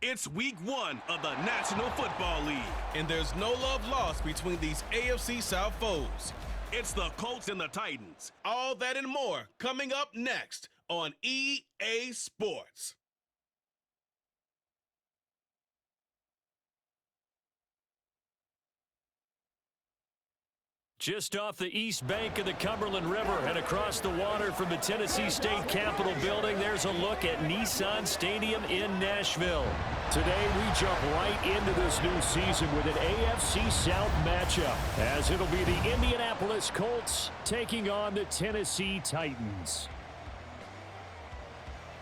It's week 1 of the National Football League, and there's no love lost between these AFC South foes. It's the Colts and the Titans. All that and more coming up next on EA Sports. Just off the east bank of the Cumberland River and across the water from the Tennessee State Capitol building, there's a look at Nissan Stadium in Nashville. Today, we jump right into this new season with an AFC South matchup, as it'll be the Indianapolis Colts taking on the Tennessee Titans.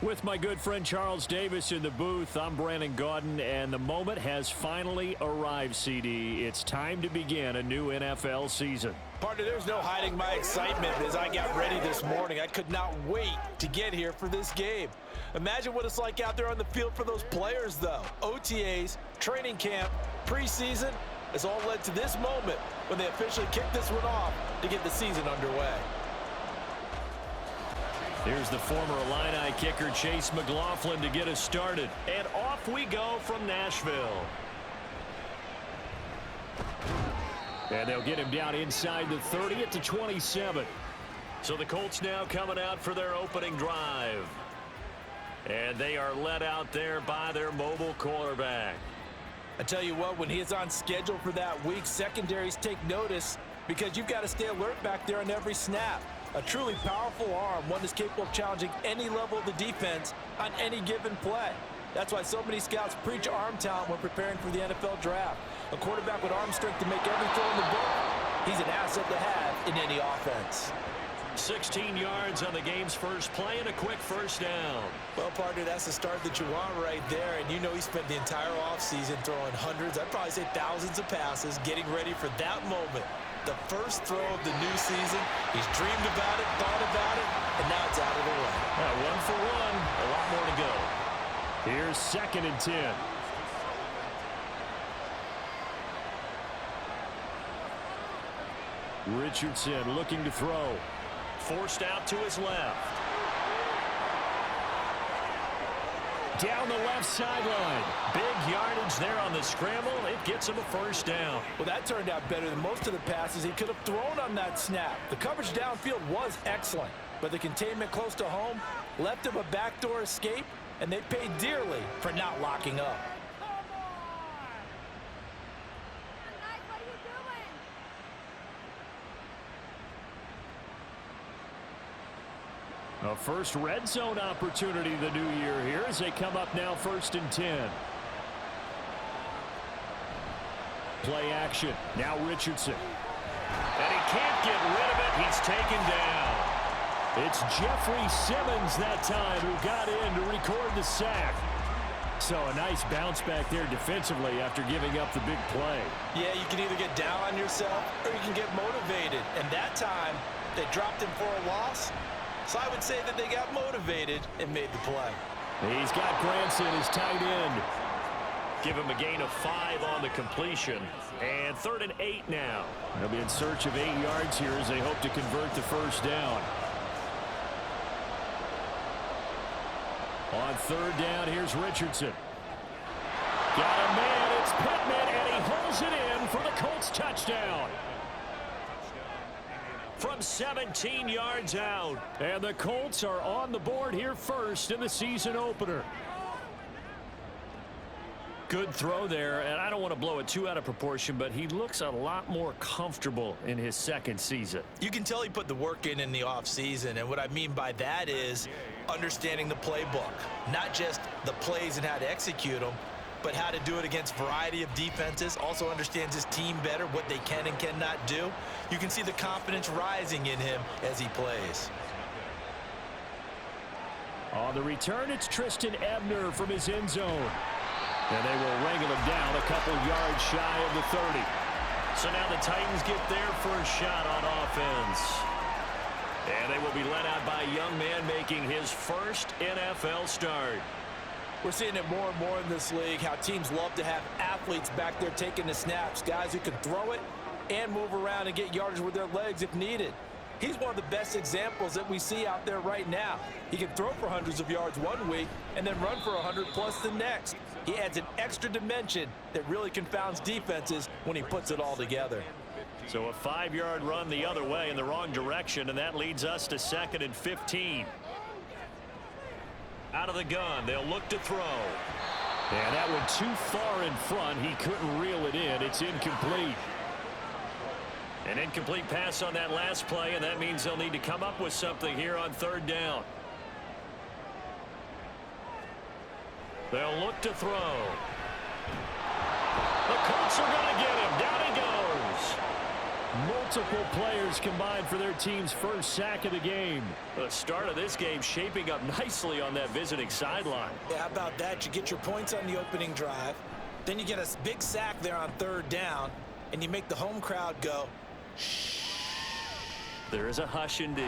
With my good friend Charles Davis in the booth, I'm Brandon Gaudin, and the moment has finally arrived, CD. It's time to begin a new NFL season. Partner, there's no hiding my excitement as I got ready this morning. I could not wait to get here for this game. Imagine what it's like out there on the field for those players, though. OTAs, training camp, preseason, it's all led to this moment when they officially kick this one off to get the season underway. Here's the former Illini kicker Chase McLaughlin to get us started. And off we go from Nashville. And they'll get him down inside the 30 at the 27. So the Colts now coming out for their opening drive. And they are led out there by their mobile quarterback. I tell you what, when he is on schedule for that week, secondaries take notice because you've got to stay alert back there on every snap. A truly powerful arm, one that's capable of challenging any level of the defense on any given play. That's why so many scouts preach arm talent when preparing for the NFL draft. A quarterback with arm strength to make every throw in the book, he's an asset to have in any offense. 16 yards on the game's first play and a quick first down. Well, partner, that's the start that you want right there. And you know he spent the entire offseason throwing hundreds, I'd probably say thousands of passes, getting ready for that moment. The first throw of the new season. He's dreamed about it, thought about it, and now it's out of the way. 1 for 1, a lot more to go. Here's 2nd and 10. Richardson looking to throw. Forced out to his left. Down the left sideline. Big yardage there on the scramble. It gets him a first down. Well, that turned out better than most of the passes he could have thrown on that snap. The coverage downfield was excellent, but the containment close to home left him a backdoor escape, and they paid dearly for not locking up. A first red zone opportunity the new year here as they come up now 1st and 10. Play action. Now Richardson. And he can't get rid of it. He's taken down. It's Jeffrey Simmons that time who got in to record the sack. So a nice bounce back there defensively after giving up the big play. Yeah, you can either get down on yourself or you can get motivated. And that time, they dropped him for a loss. So I would say that they got motivated and made the play. He's got Granson as tight end. Give him a gain of 5 on the completion. And 3rd and 8 now. They'll be in search of 8 yards here as they hope to convert the first down. On 3rd down, here's Richardson. Got a man, it's Pittman, and he holds it in for the Colts touchdown. From 17 yards out. And the Colts are on the board here first in the season opener. Good throw there, and I don't want to blow it too out of proportion, but he looks a lot more comfortable in his 2nd season. You can tell he put the work in the offseason, and what I mean by that is understanding the playbook. Not just the plays and how to execute them, but how to do it against a variety of defenses. Also understands his team better, what they can and cannot do. You can see the confidence rising in him as he plays. On the return, it's Tristan Ebner from his end zone. And they will wrangle him down a couple yards shy of the 30. So now the Titans get their first shot on offense. And they will be led out by a young man making his first NFL start. We're seeing it more and more in this league, how teams love to have athletes back there taking the snaps, guys who can throw it and move around and get yardage with their legs if needed. He's one of the best examples that we see out there right now. He can throw for hundreds of yards one week and then run for 100 plus the next. He adds an extra dimension that really confounds defenses when he puts it all together. So a 5-yard run the other way in the wrong direction, and that leads us to 2nd and 15. Out of the gun, they'll look to throw. And that one too far in front. He couldn't reel it in. It's incomplete. An incomplete pass on that last play, and that means they'll need to come up with something here on 3rd down. They'll look to throw. The Colts are going to get him. Down he goes. Multiple players combined for their team's first sack of the game. The start of this game shaping up nicely on that visiting sideline. Yeah, how about that? You get your points on the opening drive. Then you get a big sack there on 3rd down, and you make the home crowd go, shh. There is a hush indeed.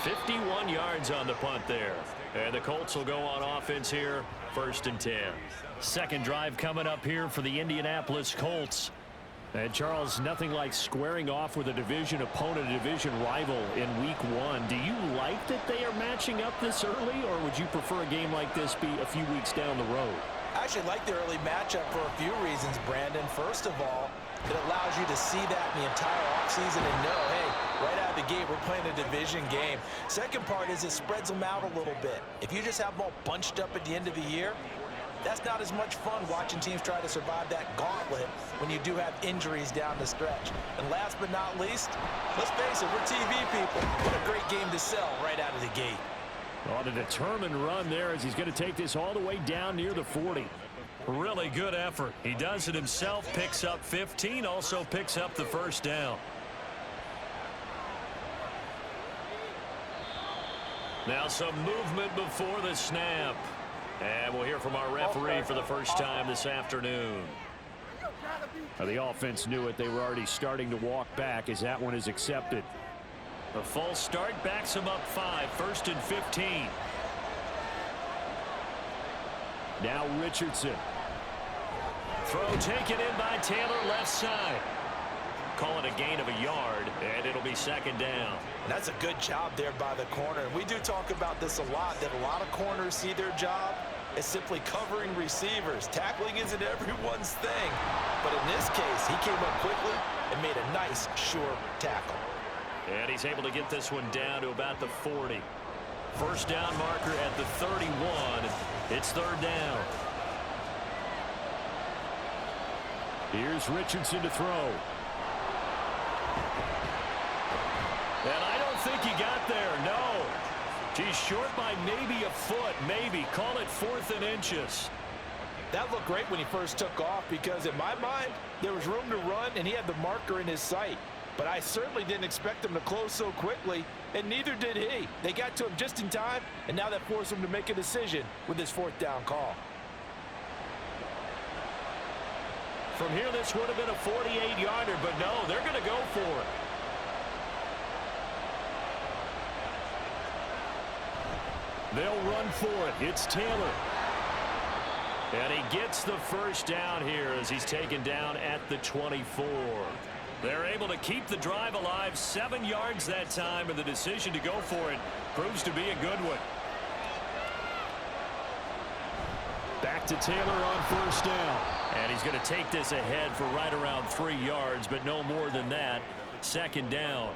51 yards on the punt there. And the Colts will go on offense here, 1st and 10. Second drive coming up here for the Indianapolis Colts. And Charles, nothing like squaring off with a division opponent, a division rival in week 1. Do you like that they are matching up this early, or would you prefer a game like this be a few weeks down the road? I actually like the early matchup for a few reasons, Brandon. First of all, it allows you to see that in the entire offseason and know, hey, right out of the gate, we're playing a division game. Second part is it spreads them out a little bit. If you just have them all bunched up at the end of the year, that's not as much fun watching teams try to survive that gauntlet when you do have injuries down the stretch. And last but not least, let's face it, we're TV people. What a great game to sell right out of the gate. On a determined run there as he's going to take this all the way down near the 40. Really good effort. He does it himself, picks up 15, also picks up the 1st down. Now some movement before the snap. And we'll hear from our referee for the first time this afternoon. The offense knew it. They were already starting to walk back as that one is accepted. A false start backs him up 5, 1st and 15. Now Richardson. Throw taken in by Taylor, left side. Call it a gain of a yard, and it'll be 2nd down. And that's a good job there by the corner. We do talk about this a lot, that a lot of corners see their job as simply covering receivers. Tackling isn't everyone's thing. But in this case, he came up quickly and made a nice, sure tackle. And he's able to get this one down to about the 40. 1st down marker at the 31. It's 3rd down. Here's Richardson to throw. And I don't think he got there, no. He's short by maybe a foot, maybe. Call it 4th and inches. That looked great when he first took off because in my mind, there was room to run and he had the marker in his sight. But I certainly didn't expect him to close so quickly, and neither did he. They got to him just in time, and now that forced him to make a decision with his 4th down call. From here, this would have been a 48-yarder, but no, they're going to go for it. They'll run for it. It's Taylor. And he gets the 1st down here as he's taken down at the 24. They're able to keep the drive alive, 7 yards that time, and the decision to go for it proves to be a good one. Back to Taylor on 1st down. And he's going to take this ahead for right around 3 yards, but no more than that. 2nd down.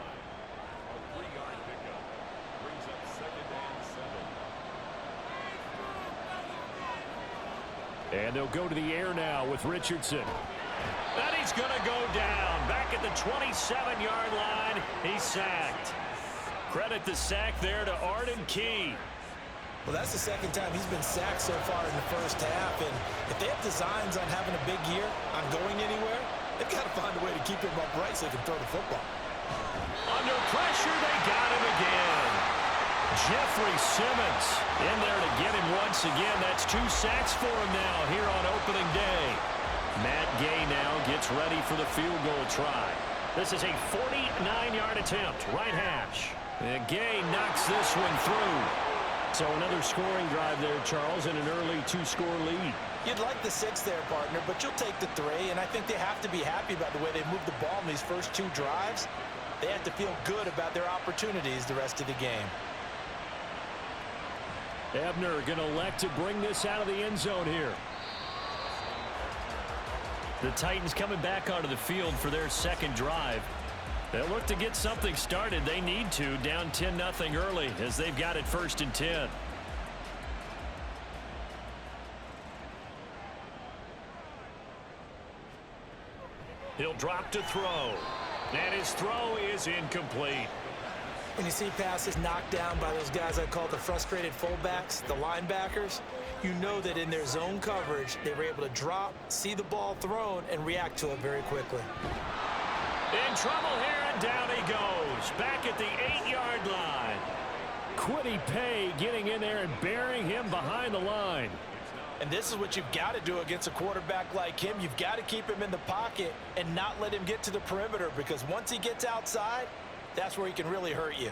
And they'll go to the air now with Richardson. And he's going to go down. Back at the 27-yard line. He's sacked. Credit the sack there to Arden Key. Well, that's the 2nd time he's been sacked so far in the 1st half. And if they have designs on having a big year, on going anywhere, they've got to find a way to keep him upright so they can throw the football. Under pressure, they got him again. Jeffrey Simmons in there to get him once again. That's 2 sacks for him now here on opening day. Matt Gay now gets ready for the field goal try. This is a 49-yard attempt, right hash. And Gay knocks this one through. So another scoring drive there, Charles, and an early 2-score lead. You'd like the 6 there, partner, but you'll take the 3, and I think they have to be happy about the way they moved the ball in these first 2 drives. They have to feel good about their opportunities the rest of the game. Ebner going to elect to bring this out of the end zone here. The Titans coming back onto the field for their second drive. They'll look to get something started. They need to, down 10-0 early as they've got it 1st and 10. He'll drop to throw. And his throw is incomplete. When you see passes knocked down by those guys I call the frustrated fullbacks, the linebackers, you know that in their zone coverage, they were able to drop, see the ball thrown, and react to it very quickly. In trouble here, and down he goes. Back at the 8-yard line. Quiddy Pay getting in there and burying him behind the line. And this is what you've got to do against a quarterback like him. You've got to keep him in the pocket and not let him get to the perimeter, because once he gets outside, that's where he can really hurt you.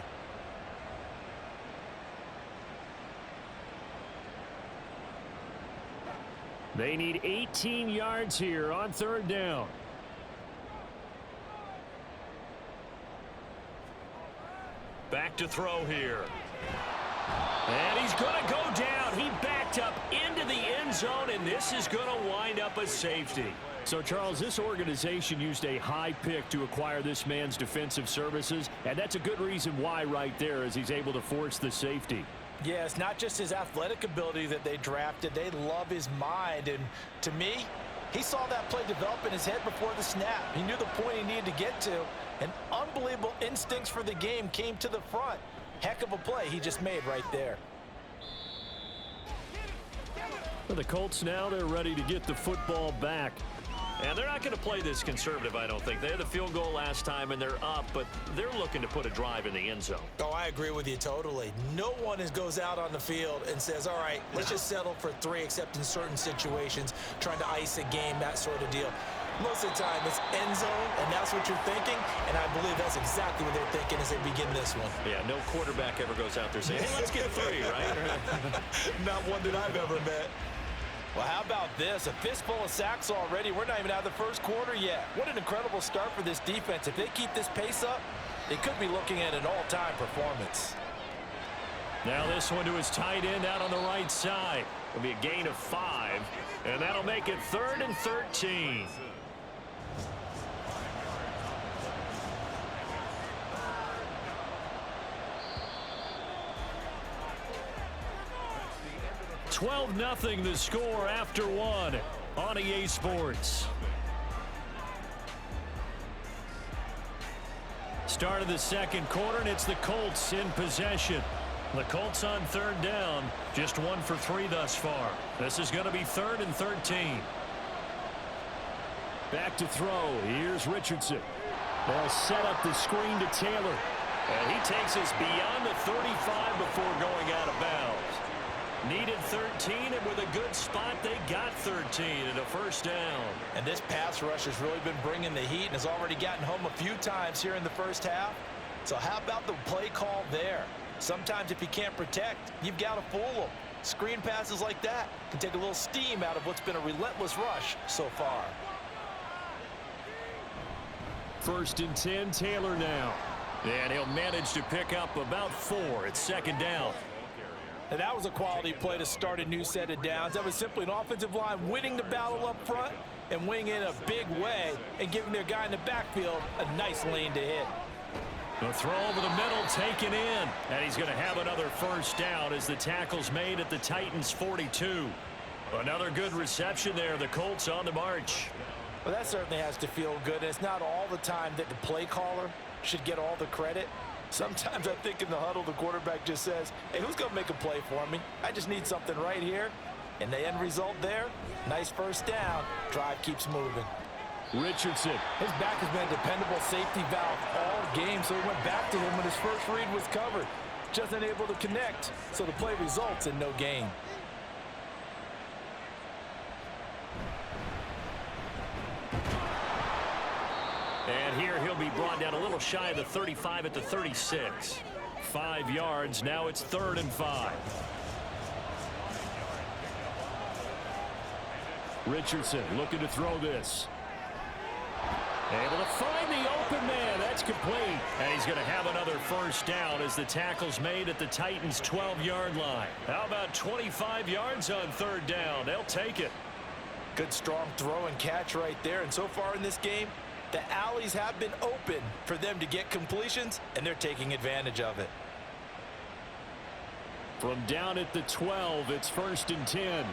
They need 18 yards here on 3rd down. Back to throw here. And he's going to go down. He backed up into the end zone, and this is going to wind up a safety. So, Charles, this organization used a high pick to acquire this man's defensive services, and that's a good reason why right there, as he's able to force the safety. Yeah, it's not just his athletic ability that they drafted. They love his mind, and to me, he saw that play develop in his head before the snap. He knew the point he needed to get to, and unbelievable instincts for the game came to the front. Heck of a play he just made right there. For the Colts now, they're ready to get the football back. And they're not going to play this conservative, I don't think. They had the field goal last time, and they're up, but they're looking to put a drive in the end zone. Oh, I agree with you totally. No one goes out on the field and says, all right, let's just settle for 3, except in certain situations, trying to ice a game, that sort of deal. Most of the time, it's end zone, and that's what you're thinking, and I believe that's exactly what they're thinking as they begin this one. Yeah, no quarterback ever goes out there saying, hey, let's get 3, right? Not one that I've ever met. Well, how about this? A fistful of sacks already. We're not even out of the first quarter yet. What an incredible start for this defense. If they keep this pace up, they could be looking at an all-time performance. Now this one to his tight end out on the right side. It'll be a gain of 5, and that'll make it 3rd and 13. $12-0 the score after 1 on EA Sports. Start of the second quarter, and it's the Colts in possession. The Colts on 3rd down, just 1 for 3 thus far. This is going to be 3rd and 13. Back to throw. Here's Richardson. They'll set up the screen to Taylor. And he takes us beyond the 35 before going out of bounds. Needed 13, and with a good spot, they got 13 and a 1st down. And this pass rush has really been bringing the heat and has already gotten home a few times here in the first half. So how about the play call there? Sometimes if you can't protect, you've got to fool them. Screen passes like that can take a little steam out of what's been a relentless rush so far. 1st and 10, Taylor now. And he'll manage to pick up about 4 at 2nd down. And that was a quality play to start a new set of downs. That was simply an offensive line winning the battle up front and winning in a big way and giving their guy in the backfield a nice lane to hit. The throw over the middle taken in. And he's going to have another 1st down as the tackle's made at the Titans' 42. Another good reception there. The Colts on the march. Well, that certainly has to feel good. It's not all the time that the play caller should get all the credit. Sometimes I think in the huddle, the quarterback just says, hey, who's going to make a play for me? I just need something right here. And the end result there, nice 1st down. Drive keeps moving. Richardson. His back has been a dependable safety valve all game, so he went back to him when his first read was covered. Just unable to connect, so the play results in no gain. And here he'll be brought down a little shy of the 35 at the 36. 5 yards. Now it's 3rd and 5. Richardson looking to throw this. Able to find the open man. That's complete. And he's going to have another first down as the tackle's made at the Titans' 12-yard line. How about 25 yards on third down? They'll take it. Good strong throw and catch right there. And so far in this game, the alleys have been open for them to get completions, and they're taking advantage of it. From down at the 12, it's 1st and 10.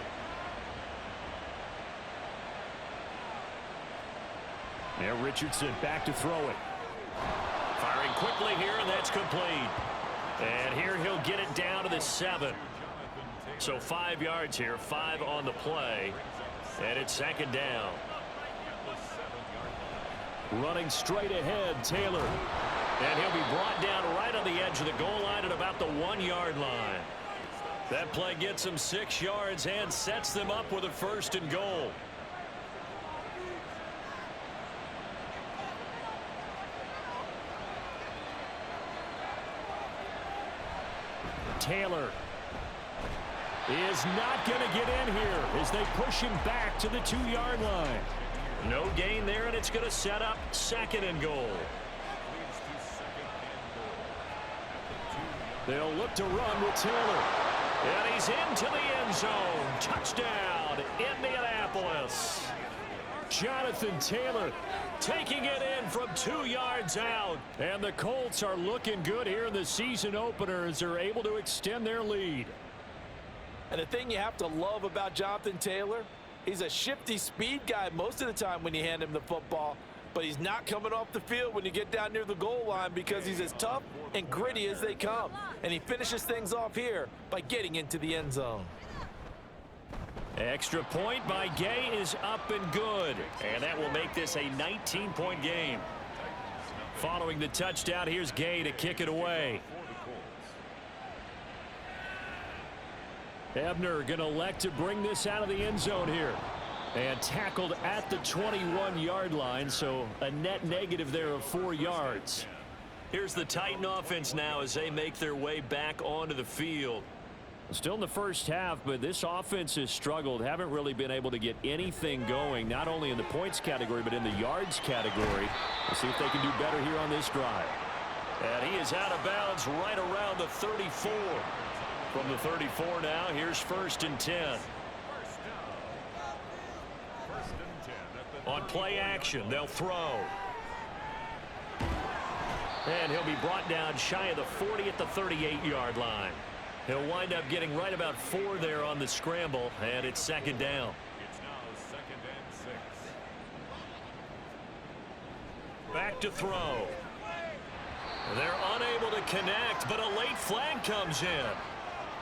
Now Richardson back to throw it. Firing quickly here, and that's complete. And here he'll get it down to the 7. So 5 yards here, 5 on the play. And it's 2nd down. Running straight ahead, Taylor. And he'll be brought down right on the edge of the goal line at about the 1-yard line. That play gets him 6 yards and sets them up with a 1st and goal. Taylor is not going to get in here as they push him back to the 2-yard line. No gain there, and it's going to set up 2nd and goal. They'll look to run with Taylor. And he's into the end zone. Touchdown, Indianapolis. Jonathan Taylor taking it in from 2 yards out. And the Colts are looking good here in the season opener as they're able to extend their lead. And the thing you have to love about Jonathan Taylor, he's a shifty speed guy most of the time when you hand him the football, but he's not coming off the field when you get down near the goal line because he's as tough and gritty as they come. And he finishes things off here by getting into the end zone. Extra point by Gay is up and good. And that will make this a 19-point game. Following the touchdown, here's Gay to kick it away. Ebner going to elect to bring this out of the end zone here. And tackled at the 21-yard line, so a net negative there of 4 yards. Here's the Titan offense now as they make their way back onto the field. Still in the first half, but this offense has struggled. Haven't really been able to get anything going, not only in the points category, but in the yards category. We'll see if they can do better here on this drive. And he is out of bounds right around the 34. From the 34 now, here's 1st and 10. On play action, they'll throw. And he'll be brought down shy of the 40 at the 38-yard line. He'll wind up getting right about 4 there on the scramble, and it's 2nd down. It's now 2nd and 6. Back to throw. They're unable to connect, but a late flag comes in.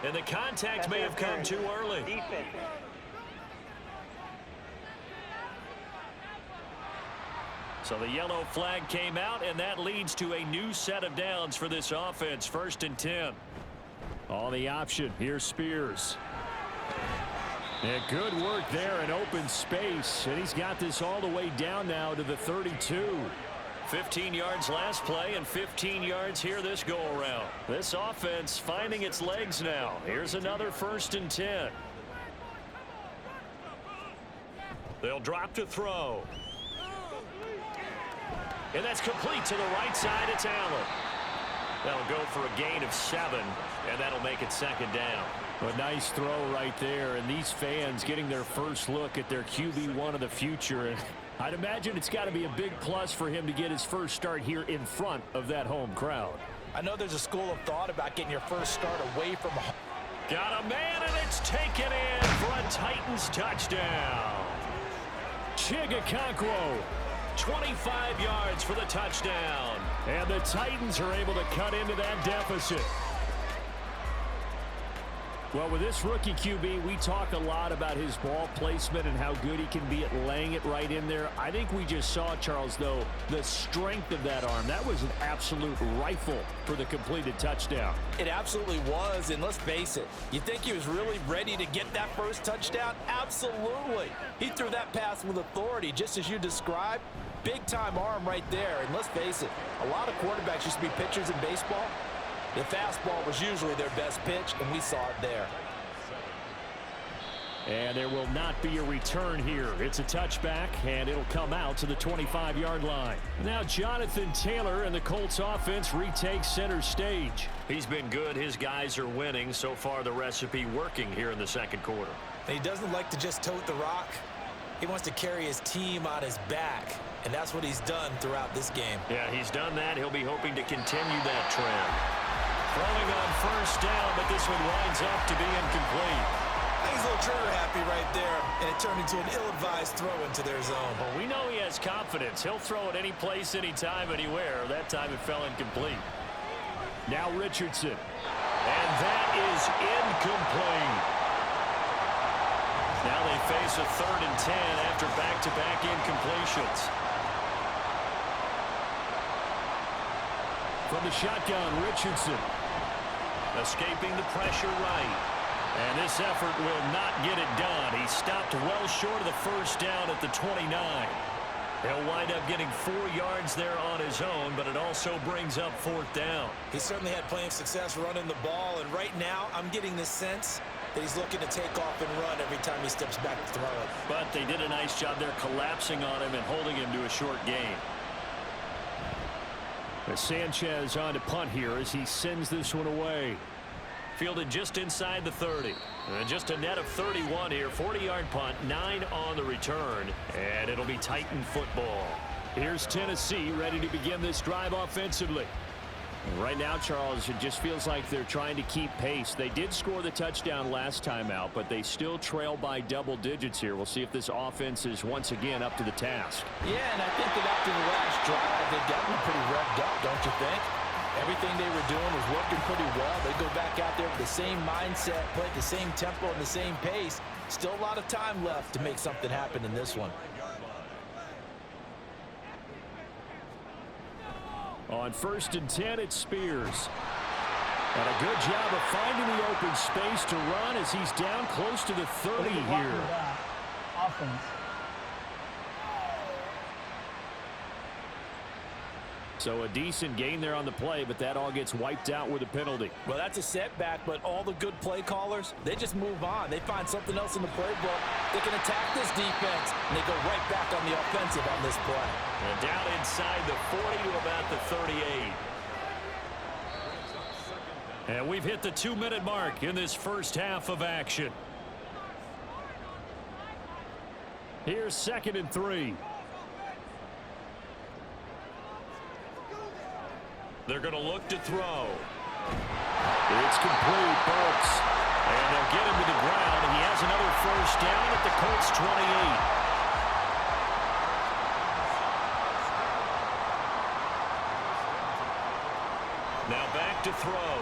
And the contact may have come too early. So the yellow flag came out, and that leads to a new set of downs for this offense. 1st and 10. On the option, here's Spears. And good work there in open space. And he's got this all the way down now to the 32. 15 yards last play and 15 yards here this go-around. This offense finding its legs now. Here's another 1st and 10. They'll drop to throw. And that's complete to the right side. It's Allen. That'll go for a gain of 7, and that'll make it 2nd down. A nice throw right there, and these fans getting their first look at their QB1 of the future. And I'd imagine it's got to be a big plus for him to get his first start here in front of that home crowd. I know there's a school of thought about getting your first start away from home. Got a man, and it's taken in for a Titans touchdown. Chigakonkwo, 25 yards for the touchdown. And the Titans are able to cut into that deficit. Well, with this rookie QB, we talk a lot about his ball placement and how good he can be at laying it right in there. I think we just saw, Charles, though, the strength of that arm. That was an absolute rifle for the completed touchdown. It absolutely was, and let's face it, you think he was really ready to get that first touchdown? Absolutely. He threw that pass with authority, just as you described. Big-time arm right there, and let's face it, a lot of quarterbacks used to be pitchers in baseball. The fastball was usually their best pitch, and we saw it there. And there will not be a return here. It's a touchback, and it'll come out to the 25-yard line. Now Jonathan Taylor and the Colts offense retake center stage. He's been good. His guys are winning. So far, the recipe working here in the second quarter. And he doesn't like to just tote the rock. He wants to carry his team on his back, and that's what he's done throughout this game. Yeah, he's done that. He'll be hoping to continue that trend. Throwing on first down, but this one winds up to be incomplete. He's a little trigger happy right there, and it turned into an ill-advised throw into their zone. Well, we know he has confidence. He'll throw it any place, anytime, anywhere. That time it fell incomplete. Now Richardson. And that is incomplete. Now they face a 3rd and 10 after back-to-back incompletions. From the shotgun, Richardson. Escaping the pressure right. And this effort will not get it done. He stopped well short of the first down at the 29. He'll wind up getting 4 yards there on his own, but it also brings up 4th down. He certainly had plenty of success running the ball, and right now I'm getting the sense that he's looking to take off and run every time he steps back to throw it. But they did a nice job there collapsing on him and holding him to a short gain. As Sanchez on to punt here as he sends this one away. Fielded just inside the 30. And just a net of 31 here. 40-yard punt, 9 on the return. And it'll be Titan football. Here's Tennessee ready to begin this drive offensively. And right now, Charles, it just feels like they're trying to keep pace. They did score the touchdown last time out, but they still trail by double digits here. We'll see if this offense is once again up to the task. Yeah, and I think that after the last drive, they've gotten pretty revved up, don't you think? Everything they were doing was working pretty well. They go back out there with the same mindset, play at the same tempo and the same pace. Still a lot of time left to make something happen in this one. On 1st and 10, it's Spears. And a good job of finding the open space to run as he's down close to the 30 here. Offense. So a decent gain there on the play, but that all gets wiped out with a penalty. Well, that's a setback, but all the good play callers, they just move on. They find something else in the playbook. They can attack this defense, and they go right back on the offensive on this play. And down inside the 40 to about the 38. And we've hit the 2-minute mark in this first half of action. Here's 2nd and 3. They're going to look to throw. It's complete, Burks. And they'll get him to the ground, and he has another first down at the Colts 28. Now back to throw.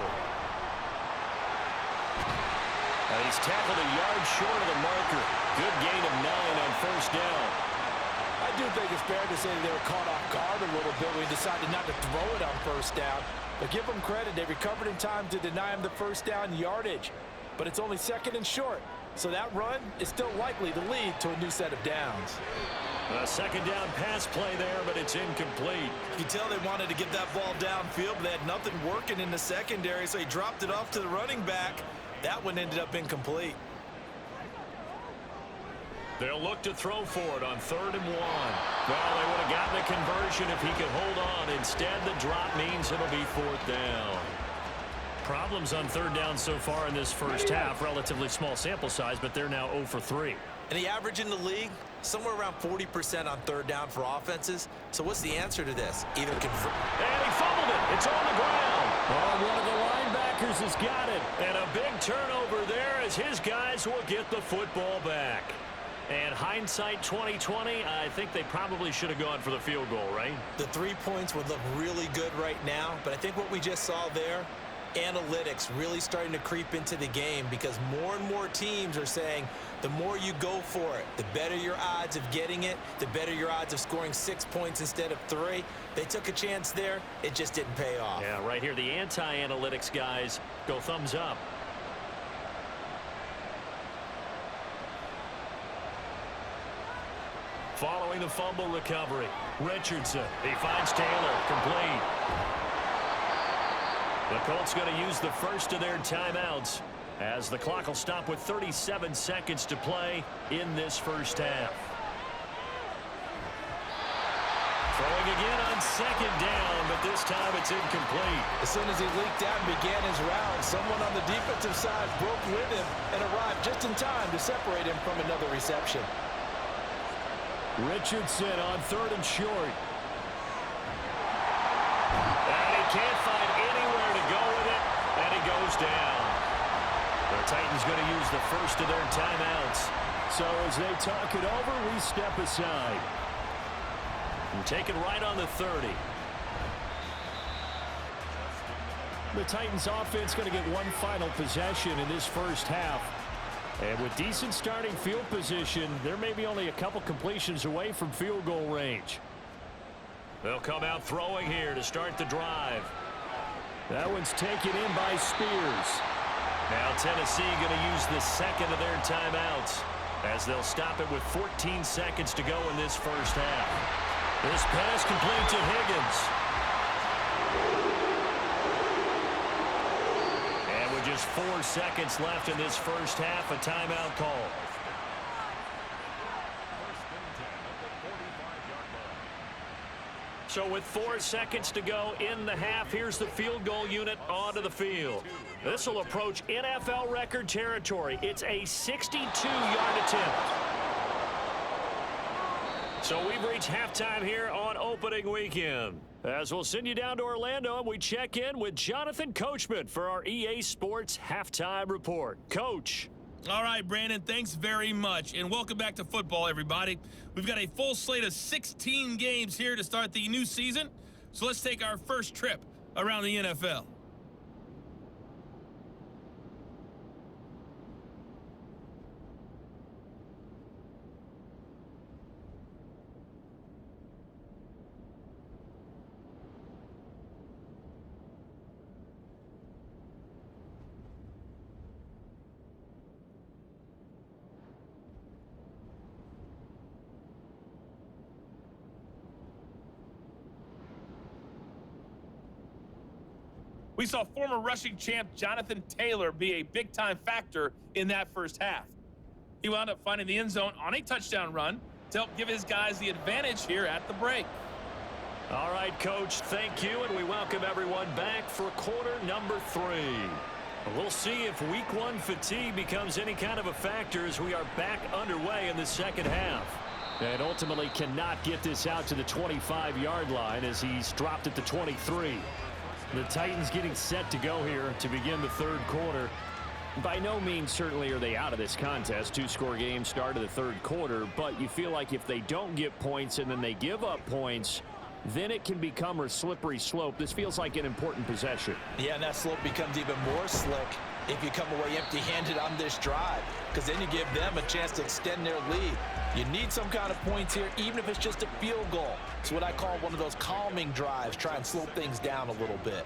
And he's tackled a yard short of the marker. Good gain of 9 on first down. I do think it's fair to say they were caught off guard a little bit when he decided not to throw it on first down. But give them credit. They recovered in time to deny him the first down yardage. But it's only 2nd and short. So that run is still likely to lead to a new set of downs. A 2nd down pass play there, but it's incomplete. You can tell they wanted to get that ball downfield, but they had nothing working in the secondary, so he dropped it off to the running back. That one ended up incomplete. They'll look to throw for it on 3rd and 1. Well, they would have gotten the conversion if he could hold on. Instead, the drop means it'll be 4th down. Problems on 3rd down so far in this first half. Relatively small sample size, but they're now 0 for 3. And the average in the league, somewhere around 40% on 3rd down for offenses. So what's the answer to this? Either convert. And he fumbled it. It's on the ground. Oh, one of the linebackers has got it. And a big turnover there as his guys will get the football back. And hindsight 2020, I think they probably should have gone for the field goal, right? The 3 points would look really good right now, but I think what we just saw there, analytics really starting to creep into the game because more and more teams are saying the more you go for it, the better your odds of getting it, the better your odds of scoring 6 points instead of 3. They took a chance there. It just didn't pay off. Yeah, right here, the anti-analytics guys go thumbs up. Following the fumble recovery, Richardson. He finds Taylor, complete. The Colts going to use the first of their timeouts. as the clock will stop with 37 seconds to play in this first half. Throwing again on second down, but this time it's incomplete. As soon as he leaked out and began his round, someone on the defensive side broke with him and arrived just in time to separate him from another reception. Richardson on 3rd and short. And he can't find anywhere to go with it, and he goes down. The Titans going to use the first of their timeouts. So as they talk it over, we step aside. And take it right on the 30. The Titans offense going to get one final possession in this first half. And with decent starting field position, they're maybe only a couple completions away from field goal range. They'll come out throwing here to start the drive. That one's taken in by Spears. Now Tennessee going to use the second of their timeouts as they'll stop it with 14 seconds to go in this first half. This pass complete to Higgins. And with just 4 seconds left in this first half, a timeout call. So with 4 seconds to go in the half, here's the field goal unit onto the field. This will approach NFL record territory. It's a 62-yard attempt. So we've reached halftime here on opening weekend. As we'll send you down to Orlando and we check in with Jonathan Coachman for our EA Sports Halftime Report. Coach. All right, Brandon, thanks very much. And welcome back to football, everybody. We've got a full slate of 16 games here to start the new season. So let's take our first trip around the NFL. We saw former rushing champ Jonathan Taylor be a big-time factor in that first half. He wound up finding the end zone on a touchdown run to help give his guys the advantage here at the break. All right, Coach, thank you, and we welcome everyone back for quarter number 3. We'll see if week 1 fatigue becomes any kind of a factor as we are back underway in the second half. And ultimately cannot get this out to the 25-yard line as he's dropped at the 23. The Titans getting set to go here to begin the third quarter. By no means certainly are they out of this contest. 2-score game start of the third quarter, but you feel like if they don't get points and then they give up points, then it can become a slippery slope. This feels like an important possession. Yeah, and that slope becomes even more slick if you come away empty-handed on this drive, because then you give them a chance to extend their lead. You need some kind of points here, even if it's just a field goal. It's what I call one of those calming drives. Try and slow things down a little bit.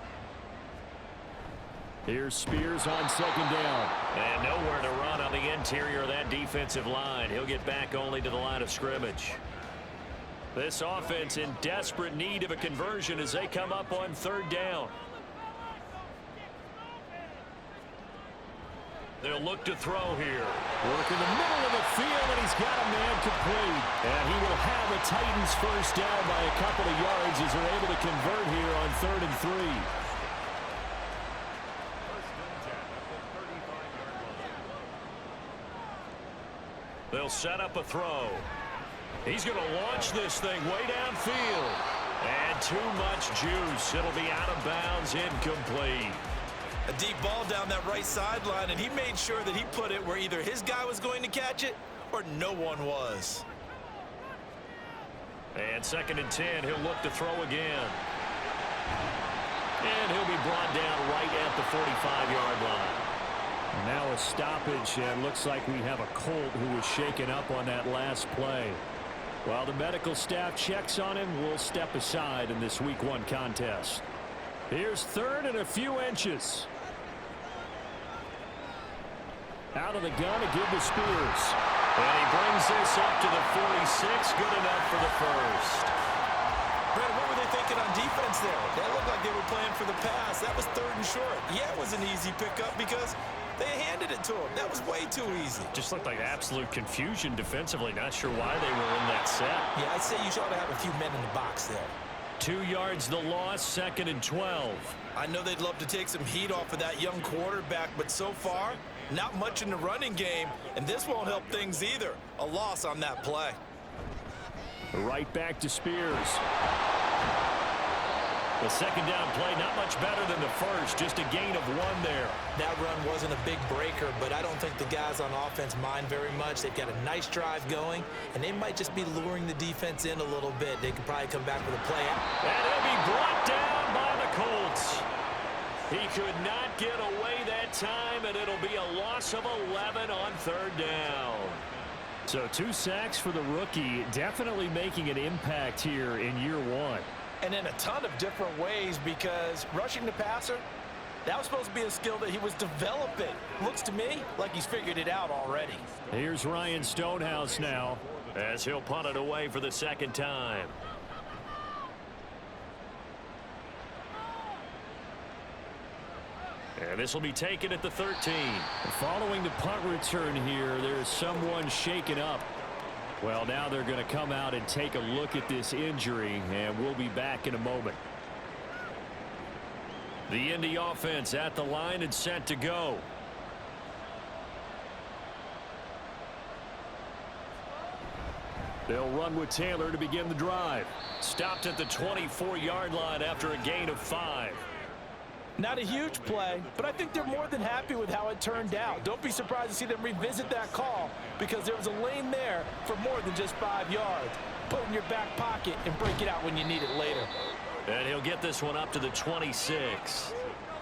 Here's Spears on second down. And nowhere to run on the interior of that defensive line. He'll get back only to the line of scrimmage. This offense in desperate need of a conversion as they come up on third down. They'll look to throw here. Work in the middle of the field, and he's got a man complete. And he will have a Titans first down by a couple of yards as they're able to convert here on 3rd and 3. They'll set up a throw. He's going to launch this thing way downfield. And too much juice. It'll be out of bounds, incomplete. A deep ball down that right sideline, and he made sure that he put it where either his guy was going to catch it or no one was. And 2nd and 10, he'll look to throw again. And he'll be brought down right at the 45-yard line. And now a stoppage, and looks like we have a Colt who was shaken up on that last play. While the medical staff checks on him, we'll step aside in this Week 1 contest. Here's 3rd and a few inches. Out of the gun to give to Spears. And he brings this up to the 46. Good enough for the first. Brandon, what were they thinking on defense there? That looked like they were playing for the pass. That was 3rd and short. Yeah, it was an easy pickup because they handed it to him. That was way too easy. Just looked like absolute confusion defensively. Not sure why they were in that set. Yeah, I'd say you ought to have a few men in the box there. 2 yards the loss, 2nd and 12. I know they'd love to take some heat off of that young quarterback, but so far, not much in the running game, and this won't help things either. A loss on that play. Right back to Spears. The 2nd down play, not much better than the first, just a gain of 1 there. That run wasn't a big breaker, but I don't think the guys on offense mind very much. They've got a nice drive going, and they might just be luring the defense in a little bit. They could probably come back with a play. And he'll be brought down by the Colts. He could not get away that time, and it'll be a loss of 11 on 3rd down. So 2 sacks for the rookie, definitely making an impact here in year 1. And in a ton of different ways, because rushing the passer, that was supposed to be a skill that he was developing. Looks to me like he's figured it out already. Here's Ryan Stonehouse now as he'll punt it away for the 2nd time. And this will be taken at the 13. Following the punt return here, there's someone shaken up. Well, now they're going to come out and take a look at this injury, and we'll be back in a moment. The Indy offense at the line and set to go. They'll run with Taylor to begin the drive. Stopped at the 24-yard line after a gain of 5. Not a huge play, but I think they're more than happy with how it turned out. Don't be surprised to see them revisit that call because there was a lane there for more than just 5 yards. Put it in your back pocket and break it out when you need it later. And he'll get this one up to the 26.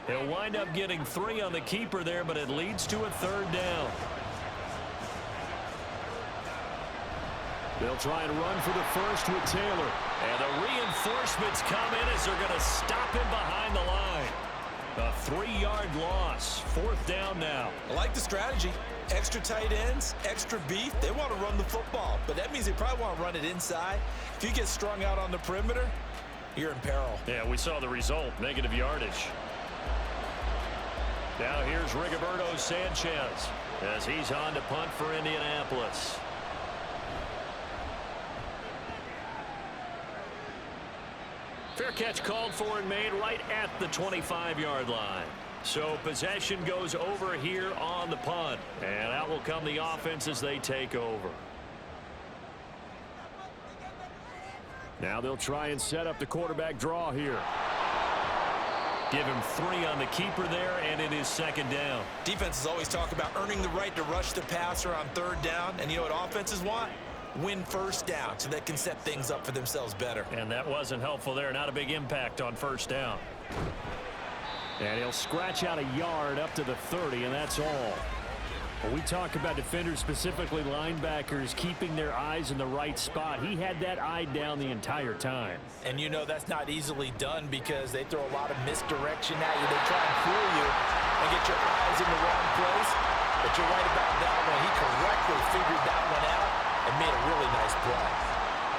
He'll wind up getting 3 on the keeper there, but it leads to a 3rd down. They'll try and run for the first with Taylor. And the reinforcements come in as they're going to stop him behind the line. A 3-yard loss. 4th down now. I like the strategy. Extra tight ends, extra beef. They want to run the football, but that means they probably want to run it inside. If you get strung out on the perimeter, you're in peril. Yeah, we saw the result. Negative yardage. Now here's Rigoberto Sanchez as he's on to punt for Indianapolis. Fair catch called for and made right at the 25-yard line. So possession goes over here on the punt. And out will come the offense as they take over. Now they'll try and set up the quarterback draw here. Give him 3 on the keeper there, and it is 2nd down. Defenses always talk about earning the right to rush the passer on 3rd down. And you know what offenses want? Win 1st down so they can set things up for themselves better. And that wasn't helpful there. Not a big impact on 1st down. And he'll scratch out a yard up to the 30, and that's all. When we talk about defenders, specifically linebackers, keeping their eyes in the right spot, he had that eye down the entire time. And you know that's not easily done because they throw a lot of misdirection at you. They try and fool you and get your eyes in the wrong place. But you're right about that one. He correctly figured that one out and made a really nice play.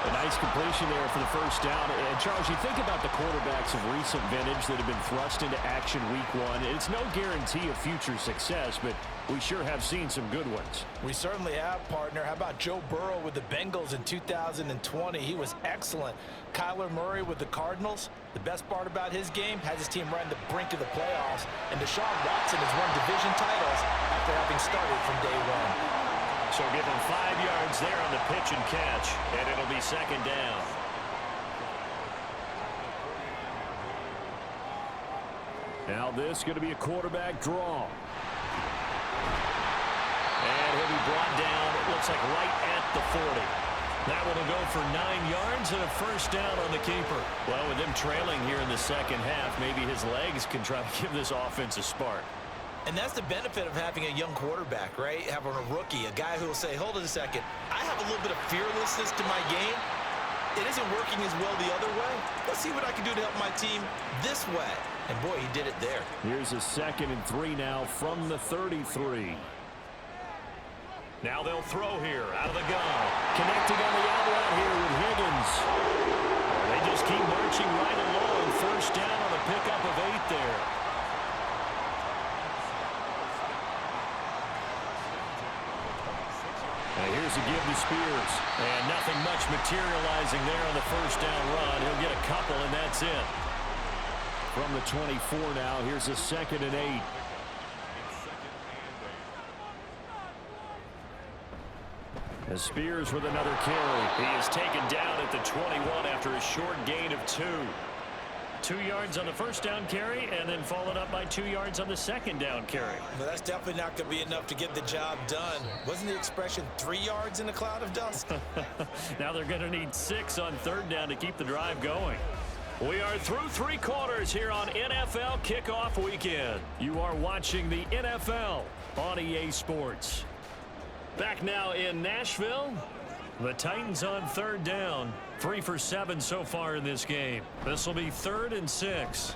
A nice completion there for the 1st down. And, Charles, you think about the quarterbacks of recent vintage that have been thrust into action week 1. It's no guarantee of future success, but we sure have seen some good ones. We certainly have, partner. How about Joe Burrow with the Bengals in 2020? He was excellent. Kyler Murray with the Cardinals. The best part about his game has his team right on the brink of the playoffs. And Deshaun Watson has won division titles after having started from day 1. So give him 5 yards there on the pitch and catch, and it'll be 2nd down. Now this is going to be a quarterback draw. And he'll be brought down, it looks like right at the 40. That one will go for 9 yards and a 1st down on the keeper. Well, with them trailing here in the 2nd half, maybe his legs can try to give this offense a spark. And that's the benefit of having a young quarterback, right? Having a rookie, a guy who will say, hold it a second, I have a little bit of fearlessness to my game. It isn't working as well the other way. Let's see what I can do to help my team this way. And boy, he did it there. Here's a 2nd and 3 now from the 33. Now they'll throw here out of the gun. Connecting on the out route here with Higgins. They just keep marching right along. First down on a pickup of 8 there. And here's a give to Spears. And nothing much materializing there on the first down run. He'll get a couple, and that's it. From the 24 now, here's a 2nd and 8. As Spears with another carry. He is taken down at the 21 after a short gain of 2. 2 yards on the first down carry, and then followed up by 2 yards on the second down carry. Well, that's definitely not going to be enough to get the job done. Wasn't the expression 3 yards in a cloud of dust? Now they're going to need 6 on third down to keep the drive going. We are through 3 quarters here on NFL Kickoff Weekend. You are watching the NFL on EA Sports. Back now in Nashville. The Titans on third down. 3 for 7 so far in this game. This will be 3rd and 6.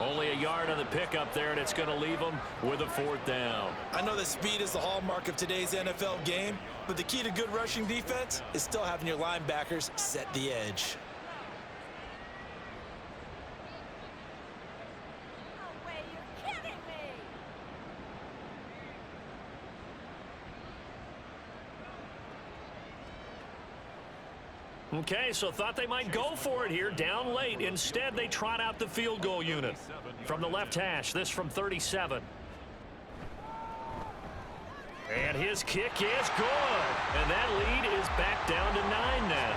Only a yard on the pickup there, and it's going to leave them with a 4th down. I know that speed is the hallmark of today's NFL game, but the key to good rushing defense is still having your linebackers set the edge. Okay, so thought they might go for it here, down late. Instead, they trot out the field goal unit. From the left hash, this from 37. And his kick is good. And that lead is back down to 9 now.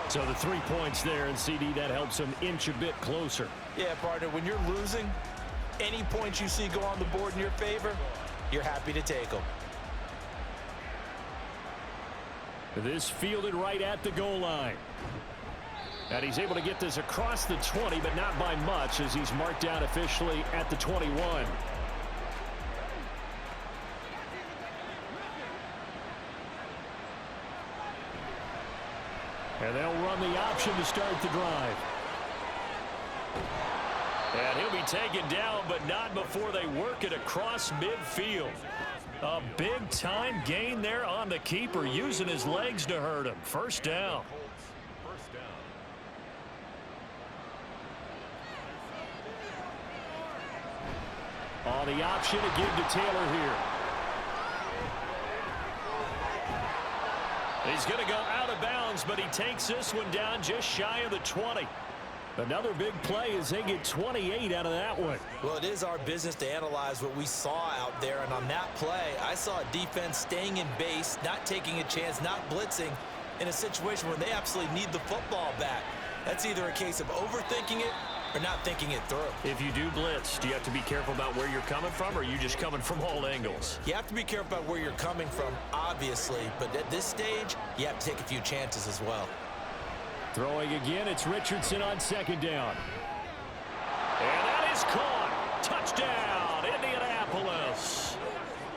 So the 3 points there, and CD, that helps him inch a bit closer. Yeah, partner, when you're losing, any points you see go on the board in your favor, you're happy to take them. This fielded right at the goal line. And he's able to get this across the 20, but not by much, as he's marked down officially at the 21. And they'll run the option to start the drive. And he'll be taken down, but not before they work it across midfield. A big-time gain there on the keeper, using his legs to hurt him. First down. On the option to give to Taylor here. He's going to go out of bounds, but he takes this one down just shy of the 20. Another big play as they get 28 out of that one. Well, it is our business to analyze what we saw out there, and on that play, I saw a defense staying in base, not taking a chance, not blitzing, in a situation where they absolutely need the football back. That's either a case of overthinking it or not thinking it through. If you do blitz, do you have to be careful about where you're coming from, or are you just coming from all angles? You have to be careful about where you're coming from, obviously, but at this stage, you have to take a few chances as well. Throwing again, it's Richardson on second down. And that is caught. Touchdown, Indianapolis.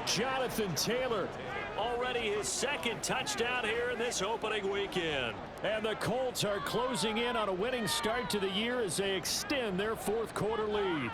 Jonathan Taylor, already his 2nd touchdown here in this opening weekend. And the Colts are closing in on a winning start to the year as they extend their 4th quarter lead.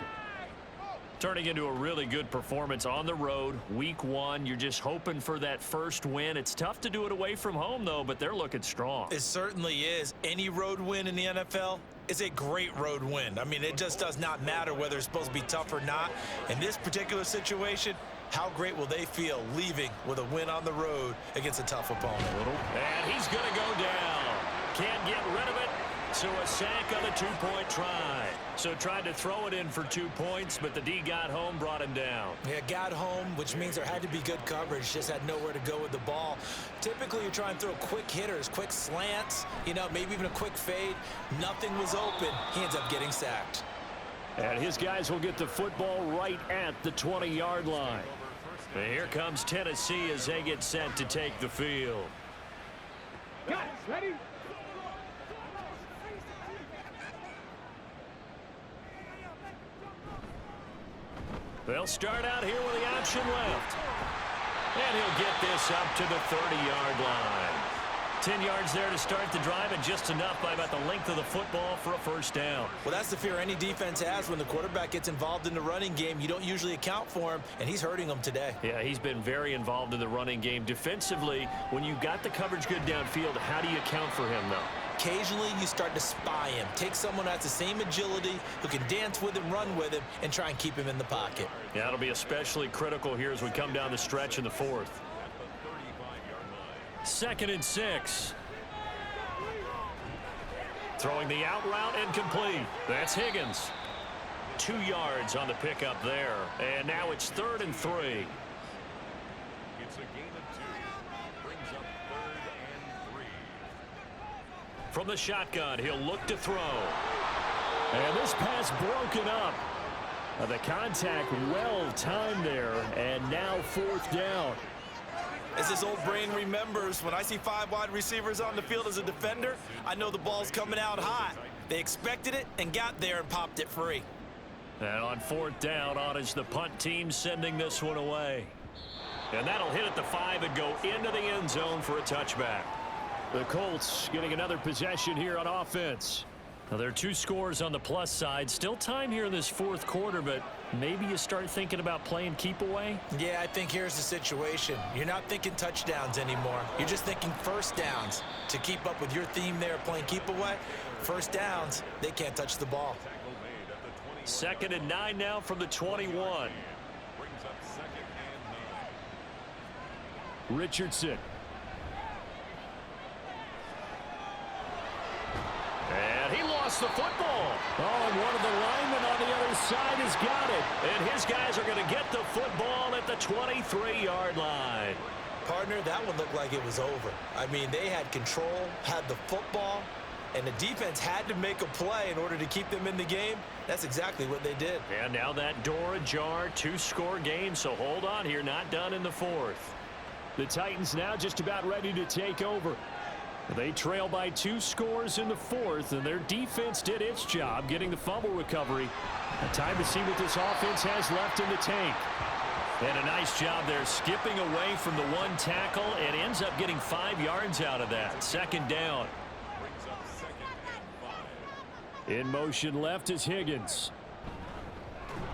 Turning into a really good performance on the road. Week 1, you're just hoping for that first win. It's tough to do it away from home, though, but they're looking strong. It certainly is. Any road win in the NFL is a great road win. I mean, it just does not matter whether it's supposed to be tough or not. In this particular situation, how great will they feel leaving with a win on the road against a tough opponent? And he's going to go down. Can't get rid of it. So a sack on a 2-point try. So tried to throw it in for 2 points, but the D got home, brought him down. Yeah, got home, which means there had to be good coverage. Just had nowhere to go with the ball. Typically, you're trying to throw quick hitters, quick slants, maybe even a quick fade. Nothing was open. He ends up getting sacked. And his guys will get the football right at the 20-yard line. And here comes Tennessee as they get set to take the field. Guys, ready? They'll start out here with the option left. And he'll get this up to the 30-yard line. 10 yards there to start the drive, and just enough by about the length of the football for a first down. Well, that's the fear any defense has when the quarterback gets involved in the running game. You don't usually account for him, and he's hurting them today. Yeah, he's been very involved in the running game. Defensively, when you got the coverage good downfield, how do you account for him, though? occasionally you start to spy him. Take someone who has the same agility, who can dance with him, run with him, and try and keep him in the pocket. Yeah, it'll be especially critical here as we come down the stretch in the fourth. 2nd and 6. Throwing the out route incomplete. That's Higgins. 2 yards on the pickup there. And now it's 3rd and 3. It's a gain of 2. Brings up 3rd and 3. From the shotgun, he'll look to throw. And this pass broken up. The contact well timed there. And now 4th down. As this old brain remembers, when I see 5 wide receivers on the field as a defender, I know the ball's coming out hot. They expected it and got there and popped it free. And on 4th down, on is the punt team sending this one away. And that'll hit at the 5 and go into the end zone for a touchback. The Colts getting another possession here on offense. Now, there are 2 scores on the plus side. Still time here in this 4th quarter, but maybe you start thinking about playing keep away? Yeah, I think here's the situation. You're not thinking touchdowns anymore. You're just thinking first downs. To keep up with your theme there, playing keep away, first downs, they can't touch the ball. 2nd and 9 now from the 21. Brings up 2nd and 9. Richardson. And he lost the football. Oh, and one of the linemen on the other side has got it. And his guys are going to get the football at the 23-yard line. Partner, that one looked like it was over. I mean, they had control, had the football, and the defense had to make a play in order to keep them in the game. That's exactly what they did. And now that door ajar, 2-score game, so hold on here, not done in the 4th. The Titans now just about ready to take over. They trail by 2 scores in the 4th, and their defense did its job getting the fumble recovery. Time to see what this offense has left in the tank. And a nice job there skipping away from the 1 tackle and ends up getting 5 yards out of that. 2nd down. Brings up 2nd and 5. In motion left is Higgins.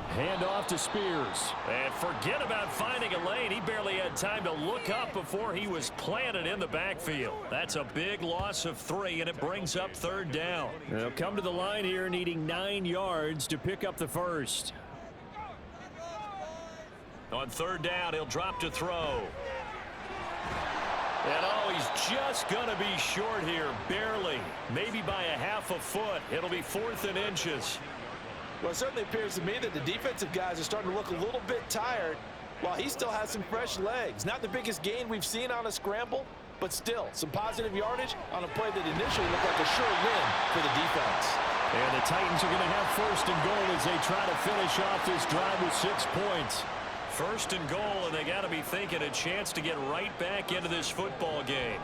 Hand off to Spears. And forget about finding a lane. He barely had time to look up before he was planted in the backfield. That's a big loss of 3, and it brings up 3rd down. They'll come to the line here needing 9 yards to pick up the first. On 3rd down, he'll drop to throw. And oh, he's just going to be short here, barely. Maybe by a half a foot. It'll be 4th and inches. Well, it certainly appears to me that the defensive guys are starting to look a little bit tired while he still has some fresh legs. Not the biggest gain we've seen on a scramble, but still some positive yardage on a play that initially looked like a sure win for the defense. And the Titans are going to have 1st and goal as they try to finish off this drive with 6 points. 1st and goal, and they got to be thinking a chance to get right back into this football game.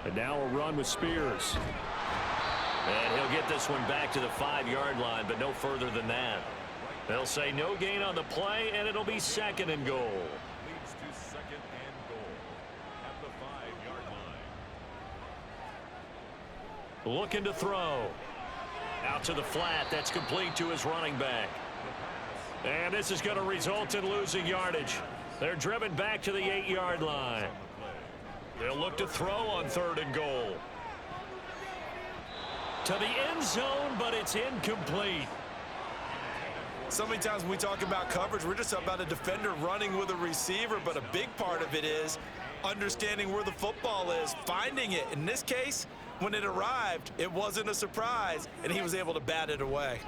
And now a run with Spears. And he'll get this one back to the 5-yard line, but no further than that. They'll say no gain on the play, and it'll be 2nd and goal. Leads to 2nd and goal at the 5-yard line. Looking to throw. Out to the flat. That's complete to his running back. And this is going to result in losing yardage. They're driven back to the 8-yard line. They'll look to throw on 3rd and goal. To the end zone, but it's incomplete. So many times when we talk about coverage, we're just about a defender running with a receiver, but a big part of it is understanding where the football is, finding it. In this case, when it arrived, it wasn't a surprise, and he was able to bat it away.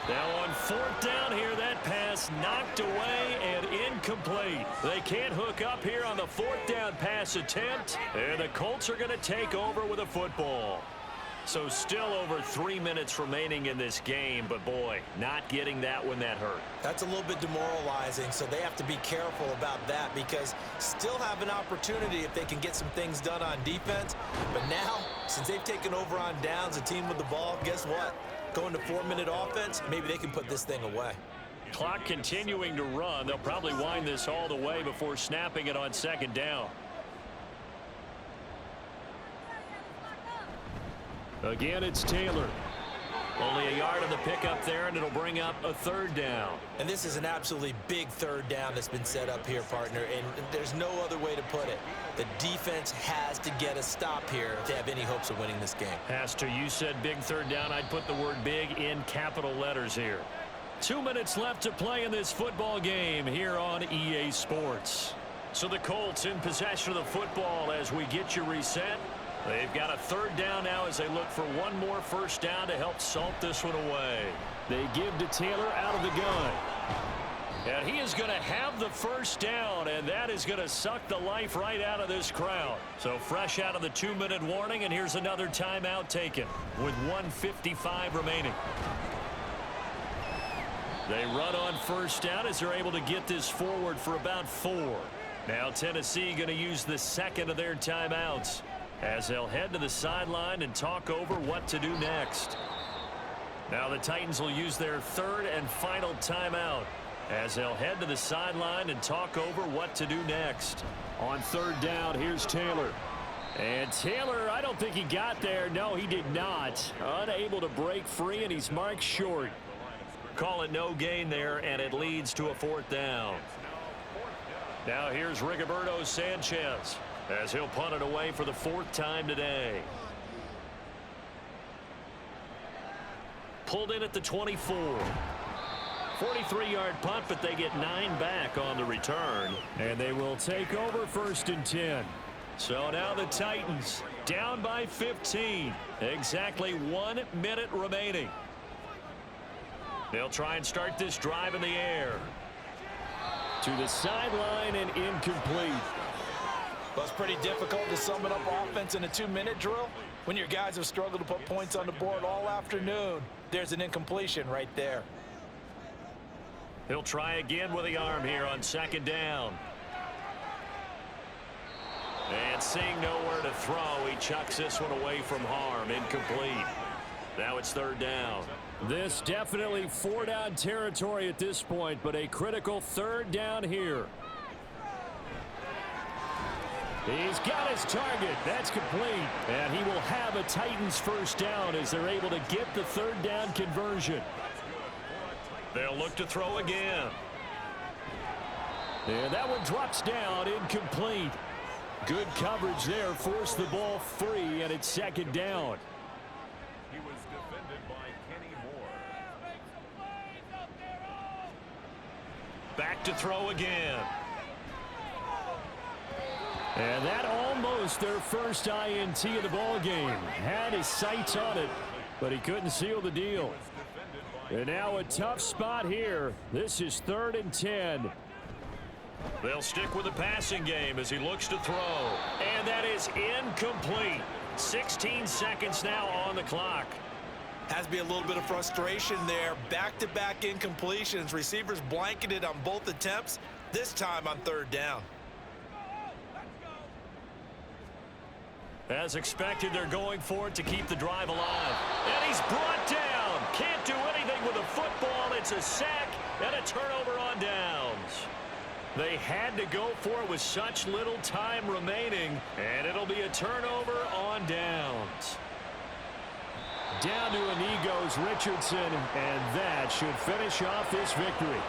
Now on 4th down here, that pass knocked away and incomplete. They can't hook up here on the 4th down pass attempt, and the Colts are going to take over with a football. So still over 3 minutes remaining in this game, but boy, not getting that when that hurt. That's a little bit demoralizing, so they have to be careful about that because still have an opportunity if they can get some things done on defense. But now, since they've taken over on downs, a team with the ball, guess what? Going to 4-minute offense, maybe they can put this thing away. Clock continuing to run. They'll probably wind this all the way before snapping it on 2nd down. Again, it's Taylor. Only a yard on the pickup there, and it'll bring up a third down. And this is an absolutely big third down that's been set up here, partner, and there's no other way to put it. The defense has to get a stop here to have any hopes of winning this game. Pastor, you said big third down. I'd put the word big in capital letters here. 2 minutes left to play in this football game here on EA Sports. So the Colts in possession of the football as we get you reset. They've got a third down now as they look for one more first down to help salt this one away. They give to Taylor out of the gun. And he is going to have the first down, and that is going to suck the life right out of this crowd. So fresh out of the 2-minute warning, and here's another timeout taken with 1:55 remaining. They run on first down as they're able to get this forward for about 4. Now Tennessee going to use the second of their timeouts as they'll head to the sideline and talk over what to do next. Now the Titans will use their third and final timeout as they'll head to the sideline and talk over what to do next. On third down, here's Taylor. And Taylor, I don't think he got there. No, he did not. Unable to break free, and he's marked short. Call it no gain there, and it leads to a fourth down. Now here's Rigoberto Sanchez as he'll punt it away for the 4th time today. Pulled in at the 24. 43-yard punt, but they get 9 back on the return. And they will take over 1st and 10. So now the Titans down by 15. Exactly 1 minute remaining. They'll try and start this drive in the air. To the sideline and incomplete. Well, it's pretty difficult to sum it up offense in a 2-minute drill when your guys have struggled to put points on the board all afternoon. There's an incompletion right there. He'll try again with the arm here on 2nd down. And seeing nowhere to throw, he chucks this one away from harm. Incomplete. Now it's 3rd down. This definitely 4-down territory at this point, but a critical 3rd down here. He's got his target. That's complete. And he will have a Titans first down as they're able to get the 3rd down conversion. They'll look to throw again. And that one drops down, incomplete. Good coverage there, forced the ball free, and it's 2nd down. He was defended by Kenny Moore. Back to throw again. And that almost their first INT of the ball game. Had his sights on it, but he couldn't seal the deal. And now a tough spot here. This is 3rd and 10. They'll stick with the passing game as he looks to throw. And that is incomplete. 16 seconds now on the clock. Has to be a little bit of frustration there. Back-to-back incompletions. Receivers blanketed on both attempts, this time on 3rd down. As expected, they're going for it to keep the drive alive. And he's brought down. Can't do anything with a football. It's a sack and a turnover on downs. They had to go for it with such little time remaining, and it'll be a turnover on downs. Down to Inigo's Richardson, and that should finish off this victory.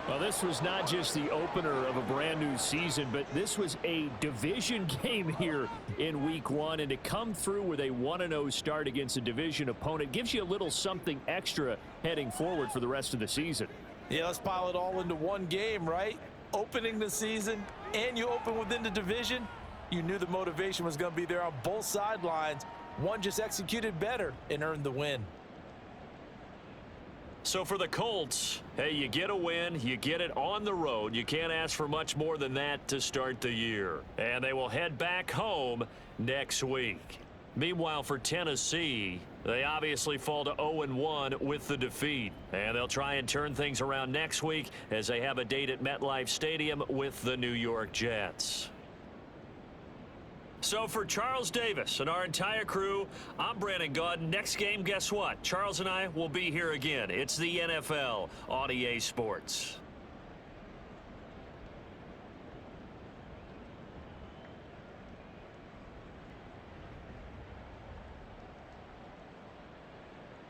Well, this was not just the opener of a brand new season, but this was a division game here in week 1. And to come through with a 1-0 start against a division opponent gives you a little something extra heading forward for the rest of the season. Yeah, let's pile it all into one game, right? Opening the season, and you open within the division. You knew the motivation was going to be there on both sidelines. One just executed better and earned the win. So for the Colts, hey, you get a win, you get it on the road. You can't ask for much more than that to start the year. And they will head back home next week. Meanwhile, for Tennessee, they obviously fall to 0-1 with the defeat. And they'll try and turn things around next week as they have a date at MetLife Stadium with the New York Jets. So for Charles Davis and our entire crew, I'm Brandon Gaudin. Next game, guess what? Charles and I will be here again. It's the NFL on EA Sports.